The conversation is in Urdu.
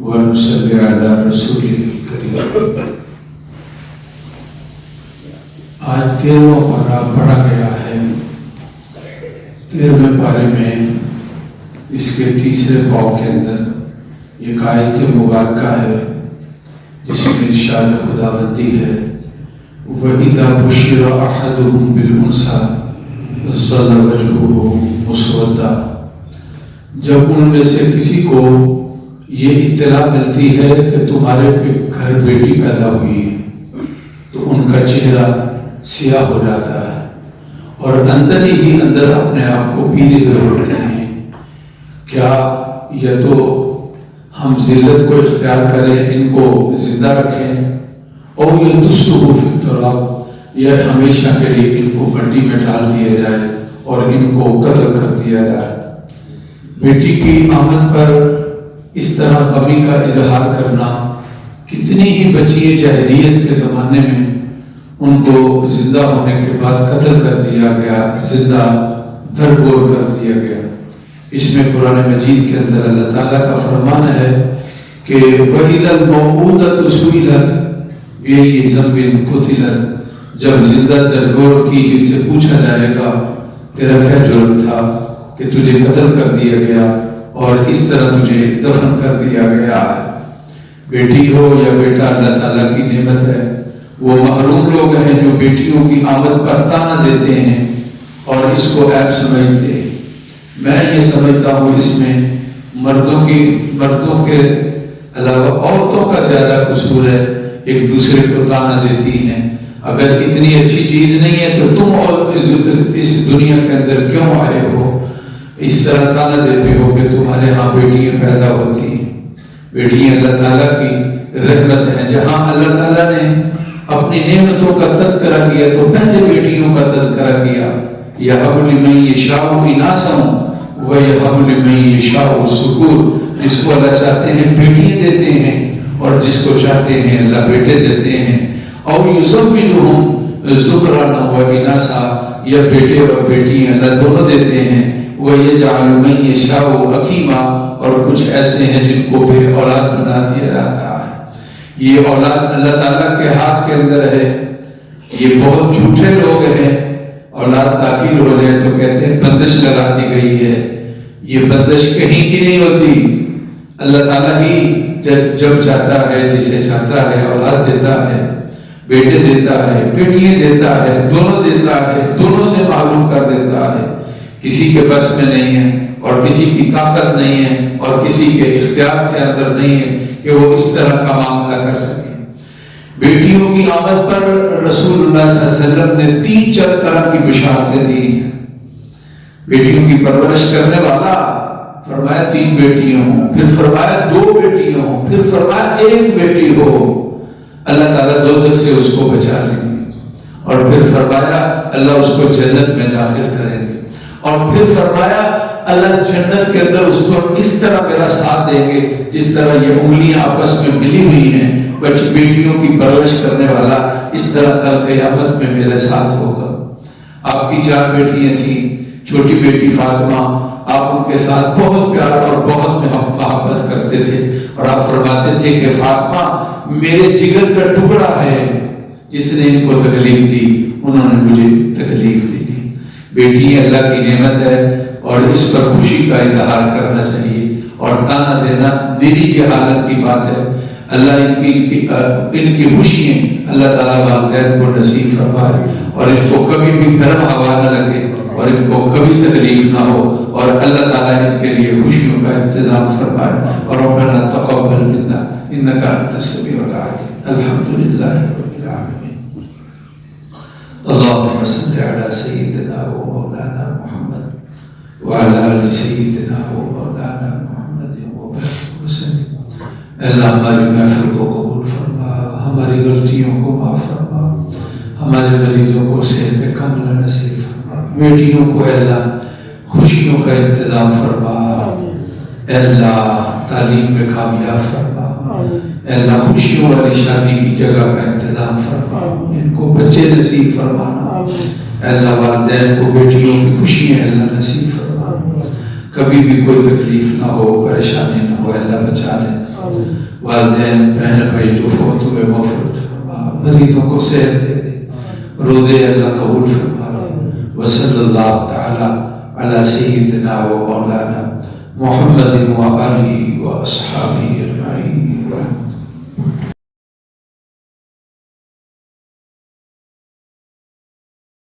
ونصلي على رسوله الكريم. آج 13واں پارہ پڑھا گیا ہے. 13ویں پارے میں اس کے تیسرے پاؤ کے اندر ایک آیت مبارکہ ہے جس میں ارشاد خداوندی ہے وَإِذَا بُشِّرَ أَحَدُهُم بِالْأُنثَىٰ ظَلَّ وَجْهُهُ مُسْوَدًّا. جب ان میں سے کسی کو یہ اطلاع ملتی ہے کہ تمہارے گھر بیٹی پیدا ہوئی ہے تو ان کا چہرہ سیاہ ہو جاتا ہے اور اندر ہی اندر اپنے آپ کو پینے ہوئے ہوتے ہیں. کیا یا تو ہم ذلت کو اختیار کریں, ان کو زندہ رکھیں, اور یہ دسوہ فی التراب, یا ہمیشہ کے لیے ان کو مٹی میں ڈال دیا جائے اور ان کو قتل کر دیا جائے. بیٹی کی آمد پر اس طرح غمی کا اظہار کرنا, کتنی ہی بچیاں جاہلیت کے زمانے میں ان کو زندہ ہونے کے بعد قتل کر دیا گیا, زندہ درگور کر دیا گیا. اس میں قرآن مجید کے اندر اللہ تعالیٰ کا فرمان ہے کہ وَإِذَا الْمَوْءُودَةُ سُئِلَتْ بِأَيِّ ذَنبٍ قُتِلَتْ, جب زندہ درگور کی سے پوچھا جائے گا تیرا کیا جرم تھا کہ تجھے قتل کر دیا گیا اور اس طرح تجھے دفن کر دیا گیا ہے. بیٹی ہو یا بیٹا اللہ تعالیٰ کی نعمت ہے. وہ محروم لوگ ہیں جو بیٹیوں کی آمد پر تانا دیتے ہیں اور اس کو عیب سمجھتے ہیں. میں یہ سمجھتا ہوں اس میں مردوں کے علاوہ عورتوں کا زیادہ قصور ہے. ایک دوسرے کو تانا دیتی ہیں. اگر اتنی اچھی چیز نہیں ہے تو تم اور اس دنیا کے اندر کیوں آئے ہو؟ اس طرح تانا دیتے ہو کہ تمہارے ہاں بیٹیاں پیدا ہوتی ہیں. بیٹیاں اللہ تعالیٰ کی رحمت ہیں. جہاں اللہ تعالیٰ نے اپنی نعمتوں کا تذکرہ کیا تو پہلے بیٹیوں کا تذکرہ کیا. یَهَبُ لِمَن یَشَاءُ إِنَاثًا وَیَهَبُ لِمَن یَشَاءُ الذُّکُورَ. جس کو اللہ چاہتے ہیں بیٹیاں دیتے ہیں اور جس کو چاہتے ہیں اللہ بیٹے دیتے ہیں. اور یُزَوِّجُهُم ذُکْرَانًا وَإِنَاثًا, یا بیٹے اور بیٹیاں اللہ دونوں دیتے ہیں. وَيَجْعَلُ مَن یَشَاءُ عَقِیمًا, اور کچھ ایسے ہیں جن کو بے اولاد بنا دیا جاتا ہے. یہ اولاد اللہ تعالیٰ کے ہاتھ کے اندر ہے. یہ بہت جھوٹے لوگ ہیں. اولاد داخل ہو جائے تو کہتے ہیں بندش لگا دی گئی ہے. یہ بندش کہیں کی نہیں ہوتی. اللہ تعالیٰ ہی جب چاہتا ہے جسے چاہتا ہے اولاد دیتا ہے, بیٹے دیتا ہے, بیٹیاں دیتا ہے, دونوں دیتا ہے, دونوں سے معلوم کر دیتا ہے. کسی کے بس میں نہیں ہے اور کسی کی طاقت نہیں ہے اور کسی کے اختیار کے اندر نہیں ہے کہ وہ اس طرح کا معاملہ کر سکے. بیٹیوں کی آمد پر رسول اللہ صلی اللہ علیہ وسلم نے 3-4 طرح کی بشارتیں دی ہیں. بیٹیوں کی پرورش کرنے والا فرمایا 3 بیٹیاں ہوں, پھر فرمایا 2 بیٹیاں ہوں, پھر فرمایا 1 بیٹی ہو. اللہ تعالیٰ دوزخ سے اس کو بچا لیں گے. اور پھر فرمایا اللہ اس کو جنت میں داخل کریں گے. اور پھر فرمایا اللہ جنت کے اندر اس کو اس طرح میرا ساتھ دیں گے جس طرح یہ انگلیاں آپس میں ملی ہوئی ہیں. بچی بیٹیوں کی پرورش کرنے والا اس طرح کل قیامت میں میرے ساتھ ہوگا. آپ کی 4 بیٹیاں تھیں. چھوٹی بیٹی فاطمہ, آپ ان کے ساتھ بہت پیار اور بہت محبت کرتے تھے اور آپ فرماتے تھے کہ فاطمہ میرے جگر کا ٹکڑا ہے. جس نے ان کو تکلیف دی انہوں نے مجھے تکلیف دی تھی. بیٹی اللہ کی نعمت ہے اور اس پر خوشی کا اظہار کرنا چاہیے اور تانا دینا میری جہالت کی بات ہے. اللہ ان کی خوشیاں اللہ تعالیٰ والدین کو نصیب فرمائے اور ان کو کبھی بھی گرم ہوا نہ لگے اور ان کو کبھی تکلیف نہ ہو اور اللہ تعالیٰ ان کے لیے خوشیوں کا انتظام فرمائے. اور ربنا تقبل منا انک انت السمیع العلیم. الحمدللہ رب العالمین. اللهم صل على سيدنا ومولانا محمد وعلى آل سيدنا ومولانا محمد وبارك وسلم. اللہ ہماری محفل کو قبول فرما, ہماری غلطیوں کو معاف فرما, ہمارے مریضوں کو صحت کاملہ نصیب فرما. بیٹیوں کو اللہ خوشیوں کا انتظام فرما. اللہ تعلیم میں کامیاب فرما. اللہ خوشیوں والی شادی کی جگہ کا انتظام فرما. ان کو بچے نصیب فرمانا. اللہ والدین کو بیٹیوں کی خوشیاں اللہ نصیب فرما. کبھی بھی کوئی تکلیف نہ ہو, پریشانی نہ ہو, اللہ بچا لے. والدین بہن بھائی جو فوت ہوئے مغفرت فرما، مریضوں کو صحت دے دے، روزے اللہ قبول فرما لے۔ وصلی اللہ تعالی علی سیدنا و مولانا محمد و آلہ و اصحابہ